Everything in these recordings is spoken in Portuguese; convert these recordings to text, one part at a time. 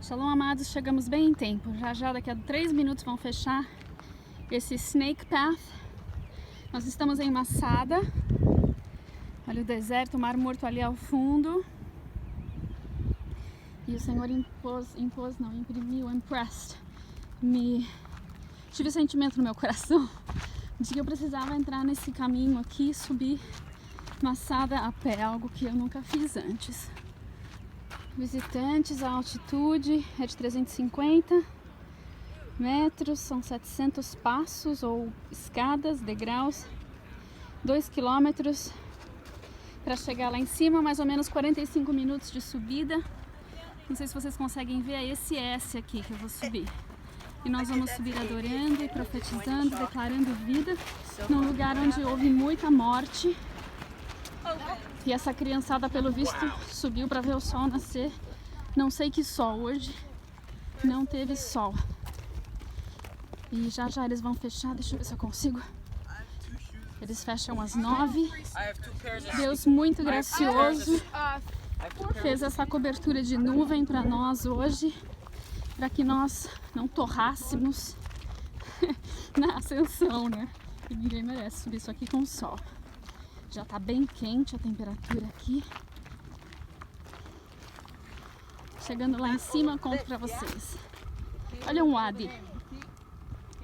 Shalom, amados, chegamos bem em tempo. Já daqui a 3 minutos vão fechar esse Snake Path. Nós estamos em Masada. Olha o deserto, o Mar Morto ali ao fundo. E o Senhor tive o sentimento no meu coração de que eu precisava entrar nesse caminho aqui e subir Masada a pé, algo que eu nunca fiz antes. Visitantes, a altitude é de 350 metros, são 700 passos ou escadas, degraus, 2 quilômetros para chegar lá em cima, mais ou menos 45 minutos de subida. Não sei se vocês conseguem ver, é esse S aqui que eu vou subir. E nós vamos subir adorando e profetizando, declarando vida num lugar onde houve muita morte. E essa criançada, pelo visto, subiu para ver o sol nascer. Não sei que sol, hoje não teve sol. E já eles vão fechar, deixa eu ver se eu consigo. Eles fecham às 9. Deus muito gracioso fez essa cobertura de nuvem para nós hoje, para que nós não torrássemos na ascensão, né? E ninguém merece subir isso aqui com o sol. Já tá bem quente a temperatura aqui. Chegando lá em cima, conto pra vocês. Olha um wadi.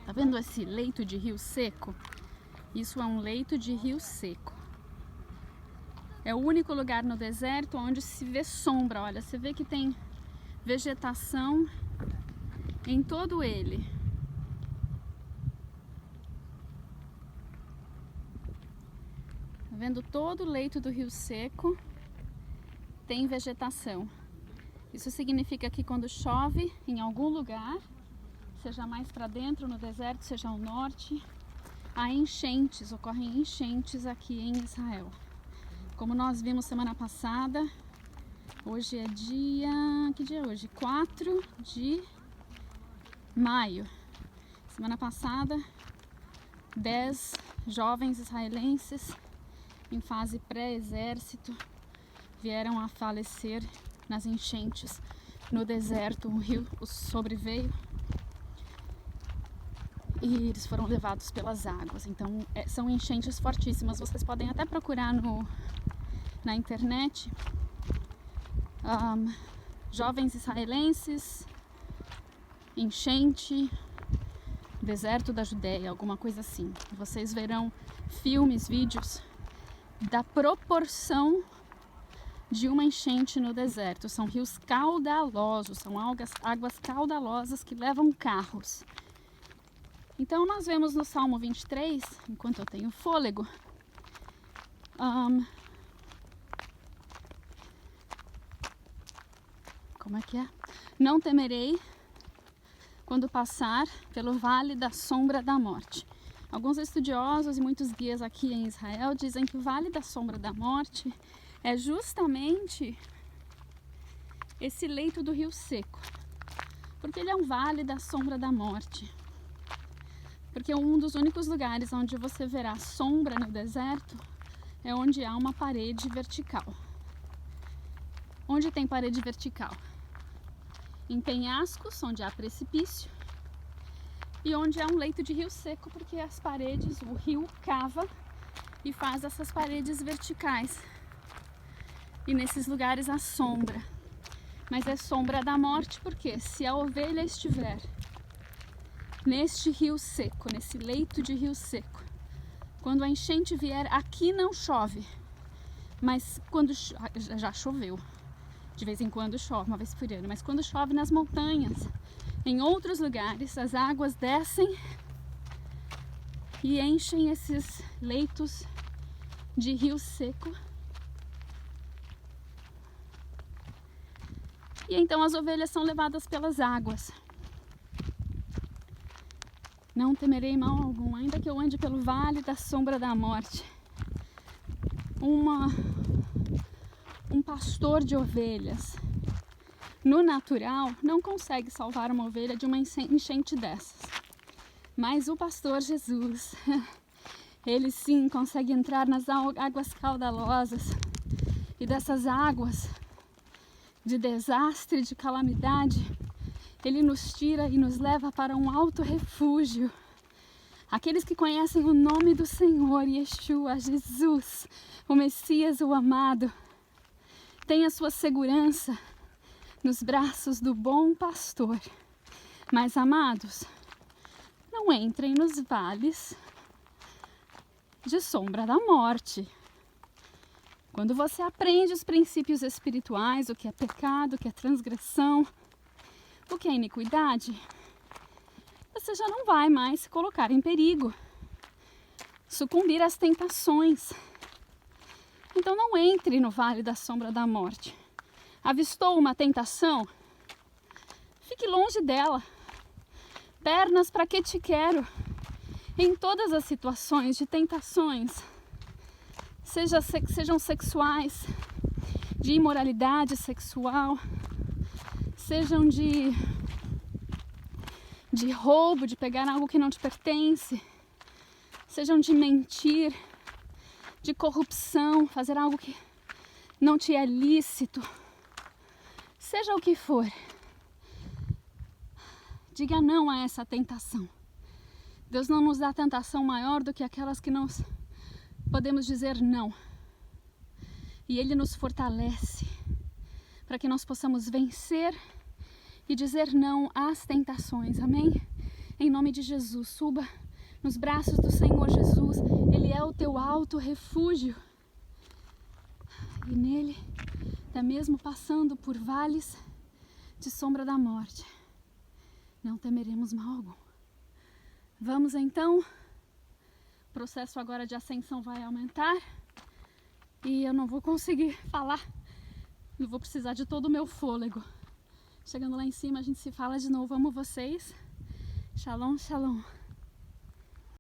Tá vendo esse leito de rio seco? Isso é um leito de rio seco. É o único lugar no deserto onde se vê sombra. Olha, você vê que tem vegetação em todo ele. Tá vendo todo o leito do rio seco tem vegetação. Isso significa que quando chove em algum lugar, seja mais para dentro no deserto, seja ao norte, há enchentes, ocorrem enchentes aqui em Israel. Como nós vimos semana passada, hoje é dia... que dia é hoje? 4 de maio. Semana passada, 10 jovens israelenses em fase pré-exército vieram a falecer nas enchentes no deserto. O rio os sobreveio e eles foram levados pelas águas. Então são enchentes fortíssimas. Vocês podem até procurar na internet jovens israelenses, enchente, deserto da Judéia, alguma coisa assim. Vocês verão filmes, vídeos da proporção de uma enchente no deserto. São rios caudalosos, são águas caudalosas que levam carros. Então nós vemos no Salmo 23, enquanto eu tenho fôlego, como é que é? Não temerei quando passar pelo vale da sombra da morte. Alguns estudiosos e muitos guias aqui em Israel dizem que o vale da sombra da morte é justamente esse leito do rio seco, porque ele é um vale da sombra da morte, porque um dos únicos lugares onde você verá sombra no deserto é onde há uma parede vertical. Onde tem parede vertical? Em penhascos, onde há precipício, e onde há um leito de rio seco, porque as paredes, o rio cava e faz essas paredes verticais. E nesses lugares há sombra. Mas é sombra da morte, porque se a ovelha estiver neste rio seco, nesse leito de rio seco, quando a enchente vier, aqui não chove, mas quando já choveu, de vez em quando chove, uma vez por ano, mas quando chove nas montanhas, em outros lugares, as águas descem e enchem esses leitos de rio seco. E então as ovelhas são levadas pelas águas. Não temerei mal algum, ainda que eu ande pelo vale da sombra da morte. Um pastor de ovelhas, no natural, não consegue salvar uma ovelha de uma enchente dessas. Mas o pastor Jesus, ele sim consegue entrar nas águas caudalosas. E dessas águas de desastre, de calamidade, Ele nos tira e nos leva para um alto refúgio. Aqueles que conhecem o nome do Senhor, Yeshua, Jesus, o Messias, o amado, têm a sua segurança nos braços do bom pastor. Mas, amados, não entrem nos vales de sombra da morte. Quando você aprende os princípios espirituais, o que é pecado, o que é transgressão, o que é iniquidade, você já não vai mais se colocar em perigo, sucumbir às tentações. Então não entre no vale da sombra da morte. Avistou uma tentação? Fique longe dela. Pernas, para que te quero? Em todas as situações de tentações, sejam sexuais, de imoralidade sexual, sejam de roubo, de pegar algo que não te pertence, sejam de mentir, de corrupção, fazer algo que não te é lícito, seja o que for, diga não a essa tentação. Deus não nos dá tentação maior do que aquelas que nós podemos dizer não. E Ele nos fortalece para que nós possamos vencer e dizer não às tentações. Amém? Em nome de Jesus, suba nos braços do Senhor Jesus. Ele é o teu alto refúgio. E nele, até mesmo passando por vales de sombra da morte, não temeremos mal algum. Vamos então, o processo agora de ascensão vai aumentar e eu não vou conseguir falar, eu vou precisar de todo o meu fôlego. Chegando lá em cima a gente se fala de novo, amo vocês, shalom, shalom.